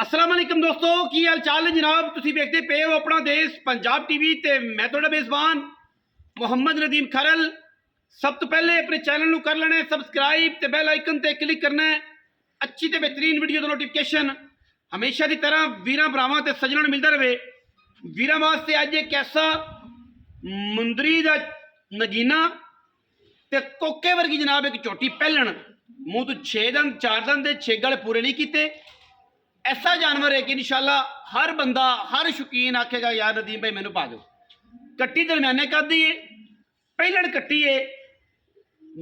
अस्सलाम वालेकुम दोस्तों की हाल चाल है जनाब। तुसी देखते पे हो अपना देश पंजाब टीवी ते मैं थोड़ा मेज़बान मुहम्मद नदीम खरल। सब तो पहले अपने चैनल को कर लेना है सबसक्राइब ते बेल आइकन ते क्लिक करना है। अच्छी ते बेहतरीन वीडियो का नोटिफिकेशन हमेशा की तरह वीर भरावां ते सज्जनां नूं मिलता रहे। वीर वास्ते अज एक ऐसा मुंदरी का नगीना ते कोके वर्गी जनाब एक झोटी पहलन मूँह तो 6 दंद 4 दंद 6 गल पूरे नहीं किए। ऐसा जानवर है कि इंशाल्लाह हर बंदा हर शौकीन आखेगा यार नदीम भाई मैनू पा दो। कट्टी दरम्याने कद दी है, पहलण कट्टी है,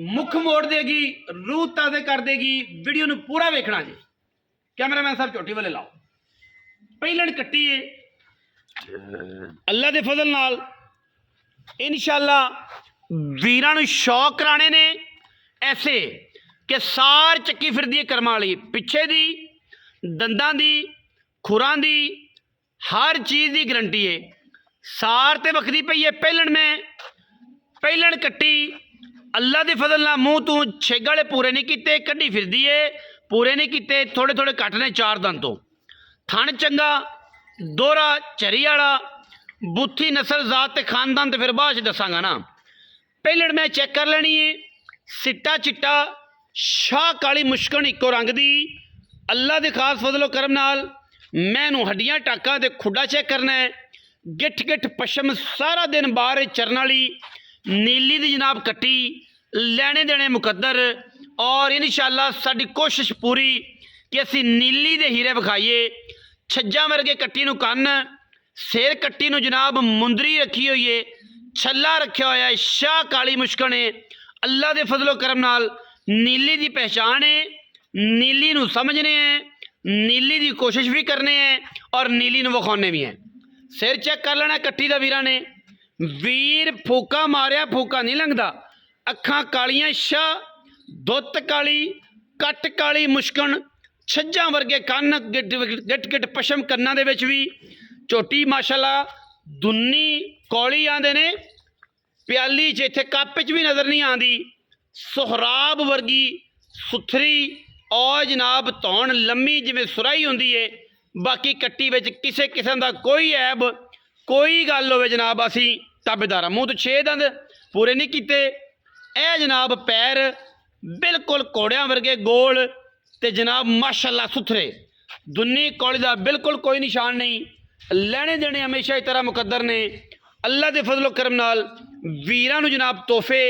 मुख मोड़ देगी, रूह ताज़े कर देगी। वीडियो नू पूरा वेखना जी। कैमरामैन साहब झोटी वाले लाओ। पहलण कट्टी है, अल्लाह के फजल नाल इंशाल्लाह वीरां नू शौक कराने ने ऐसे कि सार चक्की फिरदी है कर्मां वाली। पिछे दी दंदां दी खुरां दी हर चीज़ की गारंटी है। सार ते बखदी पई है। पहलण में पहलण कट्टी अल्लाह के फजल नाल मूँह तू 6 गले पूरे नहीं किते, कड्डी फिरदी है, पूरे नहीं किते, थोड़े थोड़े घट ने 4 दंद तो। थण चंगा दोहरा झरी वाला बुत्थी नस्ल जात ते खानदान तो फिर बाद दसांगा ना। पहलण मैं चेक कर लेनी है। सिट्टा चिट्टा शाह काली मुश्कन इको रंग दी अल्लाह के खास फजलो करम नाल मैनू हड्डियां टाका ते खुडा चेक करना है। गिठ गिठ पशम सारा दिन बाहर चरन वाली नीली दी जनाब कट्टी लैने देने मुकद्दर। और इंशाल्लाह साडी कोशिश पूरी कि असी नीली दे हीरे विखाइए। छज्जा वर्गे कट्टी नू कन्न, सिर कट्टी नू जनाब मुंदरी रखी हुई है, छल्ला रखा हुआ है, शाह काली मुश्कन है। अल्लाह के फजलो करम नाल नीली की पहचान है, नीली नू समझने हैं, नीली की कोशिश भी करने हैं और नीली नू विखाने भी हैं। सिर चेक कर लेना कट्टी का वीरां ने। वीर फूका मारिया फूका नहीं लंघदा। अखां कालियां शाह, दुत्त काली, कट काली मुश्कन, छज्जा वर्गे कन्न, गिट गिट पशम कन्नां दे विच भी। झोटी माशाल्लाह दुन्नी कौली आंदे ने, प्याली च इत्थे कप च भी नज़र नहीं आती। सोहराब वर्गी सुथरी और जनाब धौन लम्मी जिवें सुराही होंदी है। बाकी कट्टी विच किसी किस्म का कोई ऐब कोई गल होवे जनाब असी ताबेदार। मूँह तो 6 दंद पूरे नहीं किते। ए जनाब पैर बिल्कुल घोड़ियां वर्गे गोल ते जनाब माशाल्लाह सुथरे। दुन्नी कौली का बिल्कुल कोई निशान नहीं। लैने देने हमेशा इस तरह मुकद्दर ने। अल्लाह के फजलो करम नाल वीरां नू जनाब तोहफे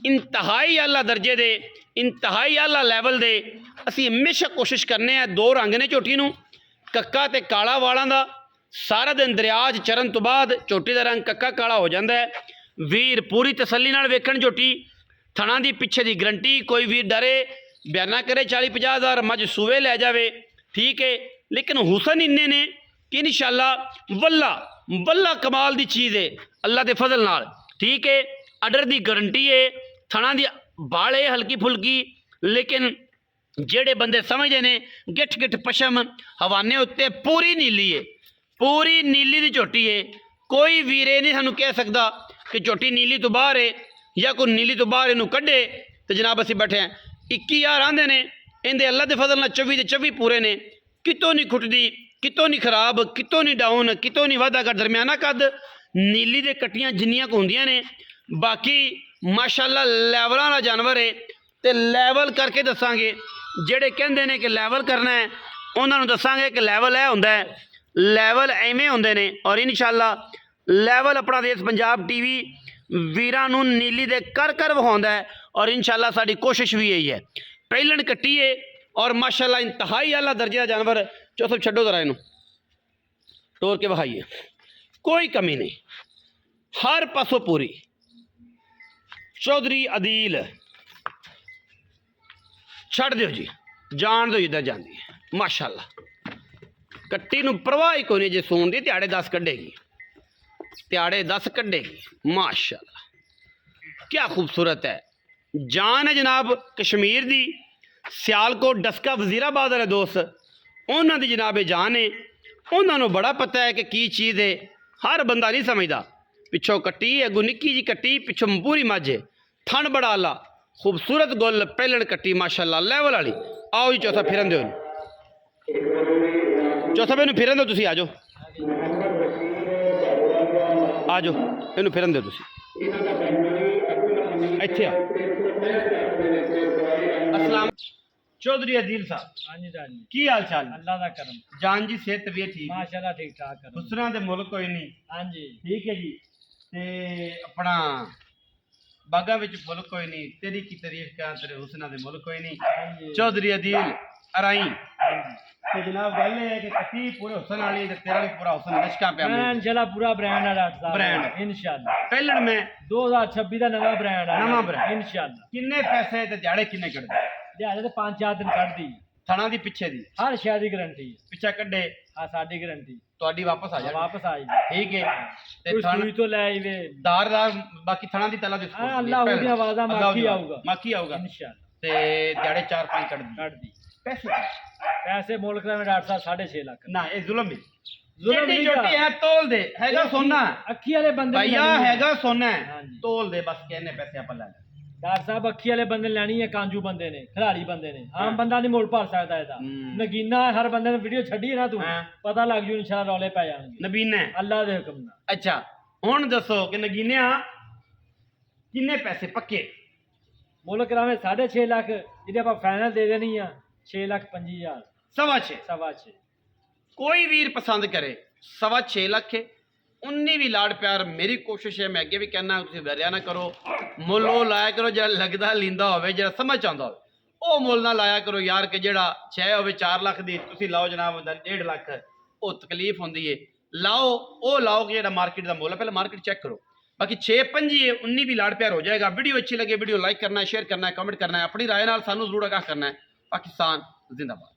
इंतहाई आला दर्जे दे, इंतहाई आला लैवल दे असी हमेशा कोशिश करने हैं। 2 रंग ने झोटी नू, कक्का ते काला वालां दा। सारा दिन दरिया च चरण तो बाद झोटी का रंग कक्का काला हो जाता है। वीर पूरी तसल्ली नाल वेखण झोटी। थणा दी पिछे दी गारंटी। कोई वीर डरे बयाना करे 40-50 हज़ार मझ सूवे लै जावे ठीक है, लेकिन हुसन इन्ने ने कि इंशाल्लाह वल्ला वल्ला कमाल दी चीज़ है अल्लाह के फजल नाल ठीक है। अडर दी गारंटी है। थणा दी बाल है हल्की फुल्की, लेकिन जेड़े बंदे समझते ने गिठ गिठ पशम हवाने उत्ते पूरी नीली है, पूरी नीली दी झोटी है। कोई वीर ये नहीं सानू कह सकता कि झोटी नीली तो बाहर है या कोई नीली तो बाहर इनू कढ़े तो जनाब असी बैठे हैं। 21,000 आंदे ने इनके अल्लाह के फजल नाल 24 के 24 पूरे ने। कितों नहीं खुटदी, कितों नहीं खराब, कितों नहीं डाउन, कितों नहीं वाधा कर दरम्याना कद। नीली दे कट्टियां जिन्नियां को होंदियां ने। बाकी माशाल्लाह लैवल वाला जानवर है तो लैवल करके दसांगे। जेड़े कहंदे ने कि लैवल करना है उन्होंने दसांगे कि लैवल है होंदा है, लैवल एवें होंदे ने। और इंशाल्लाह लैवल अपना देश पंजाब टीवी वीरां नूं नीली दे कर विखाउंदा है और इंशाल्लाह साडी कोशिश भी यही है। पहलण कट्टी है और माशाल्लाह इंतहाई आला दर्जे का जानवर। चौथा छड्डो जरा इनू टोर के विखाइए। कोई कमी नहीं, हर पासों पूरी। चौधरी अदील छड़ दो जी, जान दो जिधर जाती है। माशाल्लाह कट्टी नूं परवाह ही कोई नहीं जे सून दी ध्याड़े 10 कढ़ेगी, ध्याड़े 10 कढ़ेगी। माशाल्लाह क्या खूबसूरत है। जान है जनाब कश्मीर दी, सियालकोट डस्का वजीराबाद वाले दोस्त उन्होंने जनाब जान है। उन्होंने बड़ा पता है कि की चीज़ है, हर बंदा नहीं समझता। पिछों कट्टी अगू निक्की जी कट्टी, पिछों पूरी मझ है, थन बड़ा आला खूबसूरत गुल पहलण कट्टी माशाल्लाह लैवल वाली। आओ जी चौथा फिरन दो। ਚੌਥਾ ਮੈਨੂੰ ਫਿਰਨ ਦਿਓ ਤੁਸੀਂ, ਆ ਜਾਓ ਆ ਜਾਓ, ਇਹਨੂੰ ਫਿਰਨ ਦਿਓ ਤੁਸੀਂ, ਇੱਥੇ ਆ। ਅਸਲਾਮ ਚੌਧਰੀ ਅਦੀਲ ਸਾਹਿਬ, ਹਾਂਜੀ ਜਾਨੀ ਕੀ ਹਾਲ ਚਾਲ? ਅੱਲਾ ਦਾ ਕਰਮ, ਜਾਨ ਜੀ ਸਿਹਤ ਤਬੀਅਤ ਠੀਕ? ਮਾਸ਼ਾਅੱਲਾ ਠੀਕ ਠਾਕ ਕਰਮ। ਹੁਸਨਾ ਦੇ ਮੁੱਲ ਕੋਈ ਨਹੀਂ, ਹਾਂਜੀ ਠੀਕ ਹੈ ਜੀ। ਤੇ ਆਪਣਾ ਬਾਗਾ ਵਿੱਚ ਮੁੱਲ ਕੋਈ ਨਹੀਂ, ਤੇਰੀ ਕੀ ਤਾਰੀਫ ਕਰਾਂ, ਤੇਰੇ ਹੁਸਨਾ ਦੇ ਮੁੱਲ ਕੋਈ ਨਹੀਂ। ਹਾਂਜੀ ਚੌਧਰੀ ਅਦੀਲ ਅਰਾਈ ਹਾਂਜੀ। ਤੇ ਜਨਾਬ ਗੱਲ ਇਹ ਹੈ ਕਿ ਕੱਟੀ ਪੂਰੇ ਹੁਸਨ ਵਾਲੀ ਤੇ ਤੇਰਾ ਵੀ ਪੂਰਾ ਹੁਸਨ ਲਸ਼ਕਾ ਪਿਆ ਬ੍ਰਾਂਡ ਮੈਨੂੰ। ਜਿਹੜਾ ਪੂਰਾ ਬ੍ਰਾਂਡ ਹੈ ਡਾਕਟਰ ਸਾਹਿਬ, ਬ੍ਰਾਂਡ। ਇਨਸ਼ਾਅੱਲਾ ਪਹਿਲਣ ਮੈਂ 2026 ਦਾ ਨਵਾਂ ਬ੍ਰਾਂਡ ਹੈ, ਨਵਾਂ brand। ਇਨਸ਼ਾਅੱਲਾ। ਕਿੰਨੇ ਪੈਸੇ ਤੇ ਦਿਹਾੜੇ ਕਿੰਨੇ ਕੱਢਦੇ? ਦਿਹਾੜੇ ਤੇ 5-4 ਦਿਨ ਕੱਢਦੀ, ਥਣਾ ਦੀ ਪਿੱਛੇ ਦੀ ਹਰ ਸ਼ੈ ਦੀ ਗਾਰੰਟੀ, ਪਿੱਛੇ ਕੱਢੇ ਆ ਸਾਡੀ ਗਾਰੰਟੀ, ਤੁਹਾਡੀ ਵਾਪਸ ਆ ਜਾਣੀ, ਵਾਪਸ ਆ ਜੀ। ਠੀਕ ਹੈ। ਤੇ ਕੋਈ ਥਣ ਸੂਈ ਤੋਂ ਲੈ ਆਵੇ, ਦਾਰਦਾਰ ਬਾਕੀ ਥਣਾ ਦੀ ਤਲਾ ਦੇ ਹਾਂ, ਅੱਲਾਹ ਉਹਦੀਆਂ ਆਵਾਜ਼ਾਂ ਮਾਖੀ ਆਊਗਾ, ਮਾਖੀ ਆਊਗਾ ਇਨਸ਼ਾਅੱਲਾ ਤੇ ਦਿਹਾੜੇ 4-5 ਕੱਢਦੀ। ਕੱਢਦੀ। ਪੈਸੇ ਪੈਸੇ ਮੁਲਕ ਦਾ ਡਾਕਟਰ ਸਾਹਿਬ 6.5 ਲੱਖ। ਨਾ ਇਹ ਜ਼ੁਲਮ ਹੈ, ਜ਼ੁਲਮ ਜਿਹੜੀ ਨਹੀਂ ਜੋਟੀ ਹੈ ਤੋਲ ਦੇ, ਹੈਗਾ ਸੋਨਾ ਅੱਖੀ ਵਾਲੇ ਬੰਦੇ ਨੇ ਭਈਆ, ਲੈਣੀ ਹੈ। ਹੈਗਾ ਸੋਨਾ ਹੈ, ਹਾਂਜੀ। ਤੋਲ ਦੇ ਬਸ, ਕਿੰਨੇ ਪੈਸੇ ਆਪਾਂ ਲੈ ਲੈ। ਡਾਕਟਰ ਸਾਹਿਬ ਅੱਖੀ ਵਾਲੇ ਬੰਦੇ ਨੇ ਲੈਣੀ ਹੈ, ਕਾਂਜੂ ਬੰਦੇ ਨੇ, ਖਿਲਾੜੀ ਬੰਦੇ ਨੇ, ਆਮ ਬੰਦਾ ਨਹੀਂ ਮੁੱਲ ਭਰ ਸਕਦਾ ਇਹਦਾ। ਨਗੀਨਾ ਹਰ ਬੰਦੇ ਨੇ ਵੀਡੀਓ ਛੱਡੀ ਹੈ ਨਾ ਤੂੰ, ਹਾਂ। ਪਤਾ ਲੱਗ ਜੂ ਇਨਸ਼ਾਅੱਲਾ, ਰੌਲੇ ਪੈ ਜਾਣਗੇ ਨਬੀਨਾ ਹੈ। ਅੱਲਾ ਦੇ ਹੁਕਮ ਨਾਲ। ਅੱਛਾ ਹੁਣ ਦੱਸੋ ਕਿ ਨਗੀਨਿਆ ਕਿੰਨੇ ਪੈਸੇ ਪੱਕੇ? ਮੁੱਲ ਕਰਾਵੇਂ 6.5 ਲੱਖ, ਜਿਹਦੇ ਆਪਾਂ ਫਾਈਨਲ ਦੇ ਦੇਣੀ ਆ 6,25,000, 6.5। 6.25। ਕੋਈ ਵੀਰ ਪਸੰਦ ਕਰੇ 6.5 ਲੱਖ ਹੈ, ਉਨੀ ਵੀ ਲਾੜ ਪਿਆਰ ਮੇਰੀ ਕੋਸ਼ਿਸ਼ ਹੈ, ਮੈਂ ਅੱਗੇ ਵੀ ਕਹਿਣਾ ਤੁਸੀਂ ਵਰਿਆ ਨਾ ਕਰੋ, ਮੁੱਲ ਉਹ ਲਾਇਆ ਕਰੋ ਜਿਹੜਾ ਲੱਗਦਾ ਲੀਂਦਾ ਹੋਵੇ, ਜਿਹੜਾ ਸਮਝ ਆਉਂਦਾ ਹੋਵੇ, ਉਹ ਮੁੱਲ ਨਾ ਲਾਇਆ ਕਰੋ ਯਾਰ ਕਿ ਜਿਹੜਾ 6 ਹੋਵੇ 4 ਲੱਖ ਦੀ ਤੁਸੀਂ ਲਾਓ ਜਨਾਬ 1.5 ਲੱਖ, ਉਹ ਤਕਲੀਫ ਹੁੰਦੀ ਹੈ। ਲਾਓ ਉਹ ਲਾਓ ਕਿ ਜਿਹੜਾ ਮਾਰਕੀਟ ਦਾ ਮੁੱਲ ਹੈ, ਪਹਿਲਾਂ ਮਾਰਕੀਟ ਚੈੱਕ ਕਰੋ। ਬਾਕੀ 6-5 ਹੈ, 19 ਵੀ ਲਾੜ ਪਿਆਰ ਹੋ ਜਾਏਗਾ। ਵੀਡੀਓ ਅੱਛੀ लगे वीडियो लाइक करना है, शेयर करना है, कमेंट करना है, अपनी राय नाल सानू जरूर आगाह करना है। पाकिस्तान जिंदाबाद।